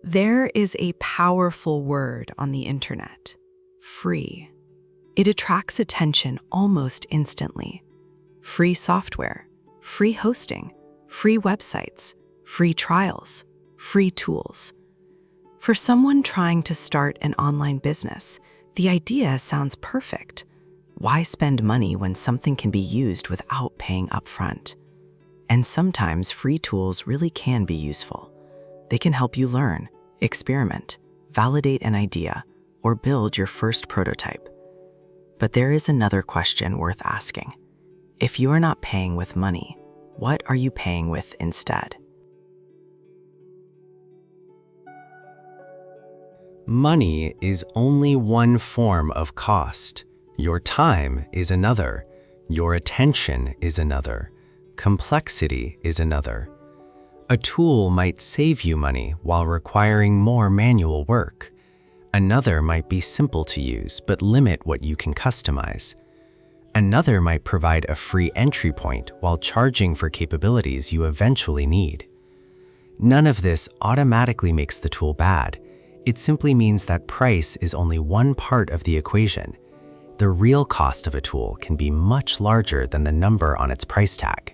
There is a powerful word on the internet: free. It attracts attention almost instantly. Free software, free hosting, free websites, free trials, free tools. For someone trying to start an online business, the idea sounds perfect. Why spend money when something can be used without paying upfront? And sometimes free tools really can be useful. They can help you learn, experiment, validate an idea, or build your first prototype. But there is another question worth asking. If you are not paying with money, what are you paying with instead? Money is only one form of cost. Your time is another. Your attention is another. Complexity is another. A tool might save you money while requiring more manual work. Another might be simple to use but limit what you can customize. Another might provide a free entry point while charging for capabilities you eventually need. None of this automatically makes the tool bad. It simply means that price is only one part of the equation. The real cost of a tool can be much larger than the number on its price tag.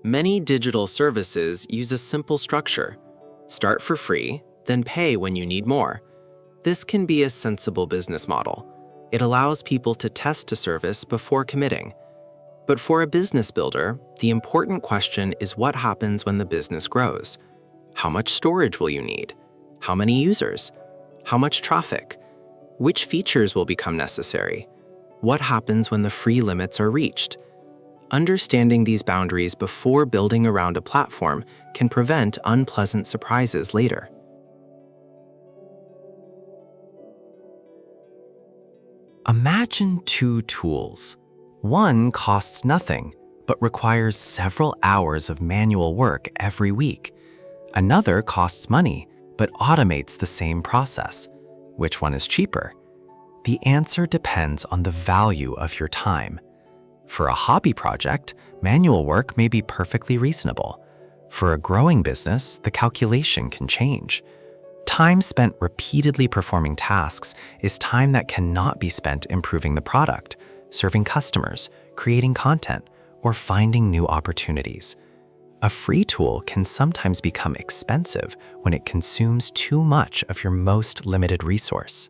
Many digital services use a simple structure. Start for free, then pay when you need more. This can be a sensible business model. It allows people to test a service before committing. But for a business builder, the important question is what happens when the business grows. How much storage will you need? How many users? How much traffic? Which features will become necessary? What happens when the free limits are reached? Understanding these boundaries before building around a platform can prevent unpleasant surprises later. Imagine two tools. One costs nothing, but requires several hours of manual work every week. Another costs money, but automates the same process. Which one is cheaper? The answer depends on the value of your time. For a hobby project, manual work may be perfectly reasonable. For a growing business, the calculation can change. Time spent repeatedly performing tasks is time that cannot be spent improving the product, serving customers, creating content, or finding new opportunities. A free tool can sometimes become expensive when it consumes too much of your most limited resource.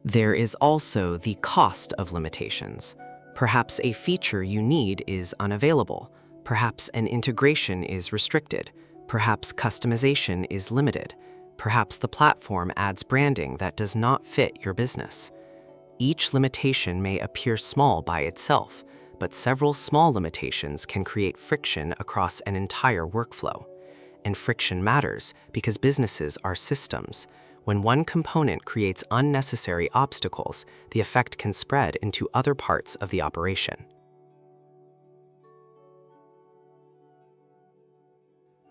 There is also the cost of limitations. Perhaps a feature you need is unavailable. Perhaps an integration is restricted. Perhaps customization is limited. Perhaps the platform adds branding that does not fit your business. Each limitation may appear small by itself, but several small limitations can create friction across an entire workflow. And friction matters because businesses are systems. When one component creates unnecessary obstacles, the effect can spread into other parts of the operation.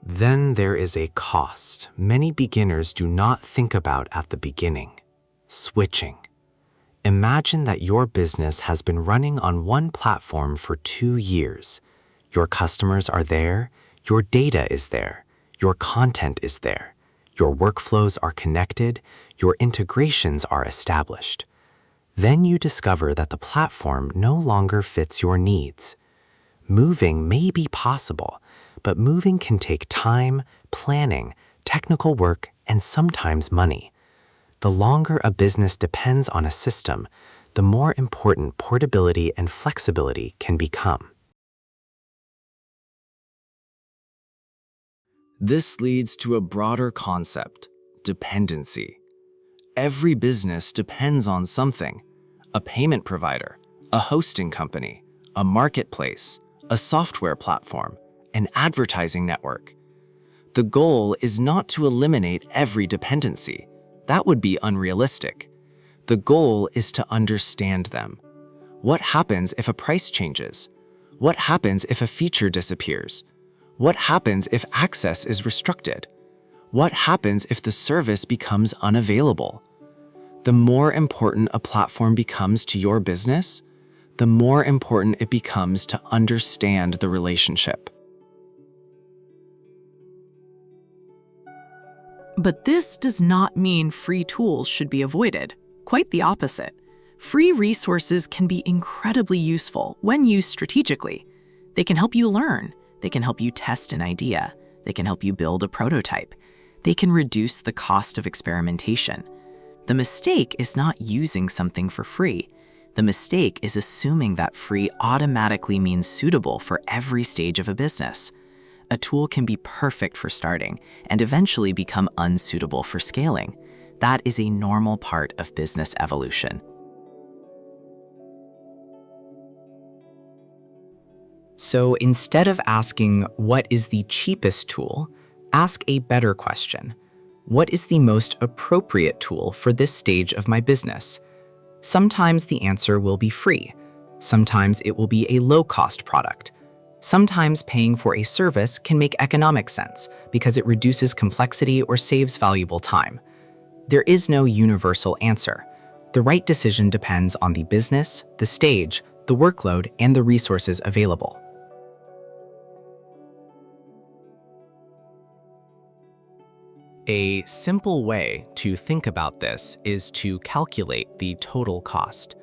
Then there is a cost many beginners do not think about at the beginning: switching. Imagine that your business has been running on one platform for 2 years. Your customers are there, your data is there, your content is there, your workflows are connected, your integrations are established. Then you discover that the platform no longer fits your needs. Moving may be possible, but moving can take time, planning, technical work, and sometimes money. The longer a business depends on a system, the more important portability and flexibility can become. This leads to a broader concept: dependency. Every business depends on something: a payment provider, a hosting company, a marketplace, a software platform, an advertising network. The goal is not to eliminate every dependency. That would be unrealistic. The goal is to understand them. What happens if a price changes? What happens if a feature disappears? What happens if access is restricted? What happens if the service becomes unavailable? The more important a platform becomes to your business, the more important it becomes to understand the relationship. But this does not mean free tools should be avoided. Quite the opposite. Free resources can be incredibly useful when used strategically. They can help you learn. They can help you test an idea. They can help you build a prototype. They can reduce the cost of experimentation. The mistake is not using something for free. The mistake is assuming that free automatically means suitable for every stage of a business. A tool can be perfect for starting and eventually become unsuitable for scaling. That is a normal part of business evolution. So instead of asking, what is the cheapest tool, ask a better question. What is the most appropriate tool for this stage of my business? Sometimes the answer will be free. Sometimes it will be a low-cost product. Sometimes paying for a service can make economic sense because it reduces complexity or saves valuable time. There is no universal answer. The right decision depends on the business, the stage, the workload, and the resources available. A simple way to think about this is to calculate the total cost.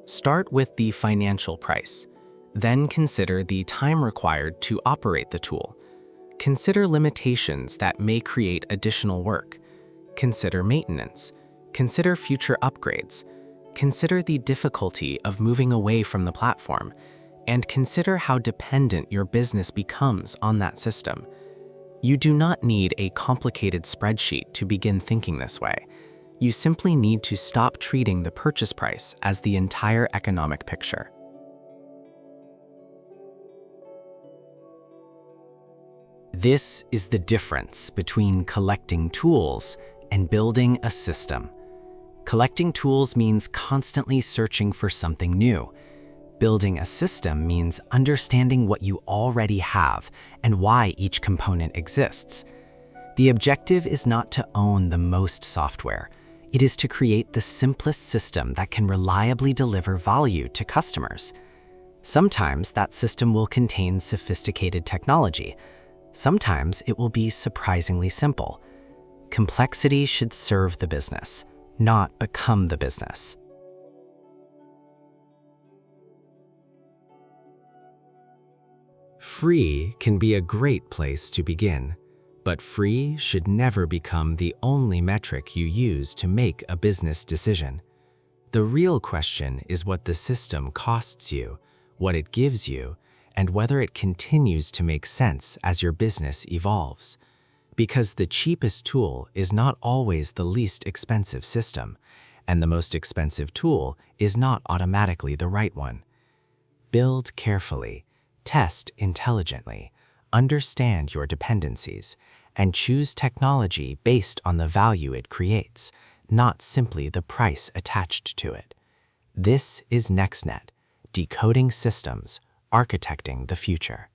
Start with the financial price. Then consider the time required to operate the tool. Consider limitations that may create additional work. Consider maintenance. Consider future upgrades. Consider the difficulty of moving away from the platform. And consider how dependent your business becomes on that system. You do not need a complicated spreadsheet to begin thinking this way. You simply need to stop treating the purchase price as the entire economic picture. This is the difference between collecting tools and building a system. Collecting tools means constantly searching for something new. Building a system means understanding what you already have and why each component exists. The objective is not to own the most software. It is to create the simplest system that can reliably deliver value to customers. Sometimes that system will contain sophisticated technology. Sometimes it will be surprisingly simple. Complexity should serve the business, not become the business. Free can be a great place to begin, but free should never become the only metric you use to make a business decision. The real question is what the system costs you, what it gives you, and whether it continues to make sense as your business evolves. Because the cheapest tool is not always the least expensive system, and the most expensive tool is not automatically the right one. Build carefully, test intelligently, understand your dependencies, and choose technology based on the value it creates, not simply the price attached to it. This is NEXNET, decoding systems, architecting the future.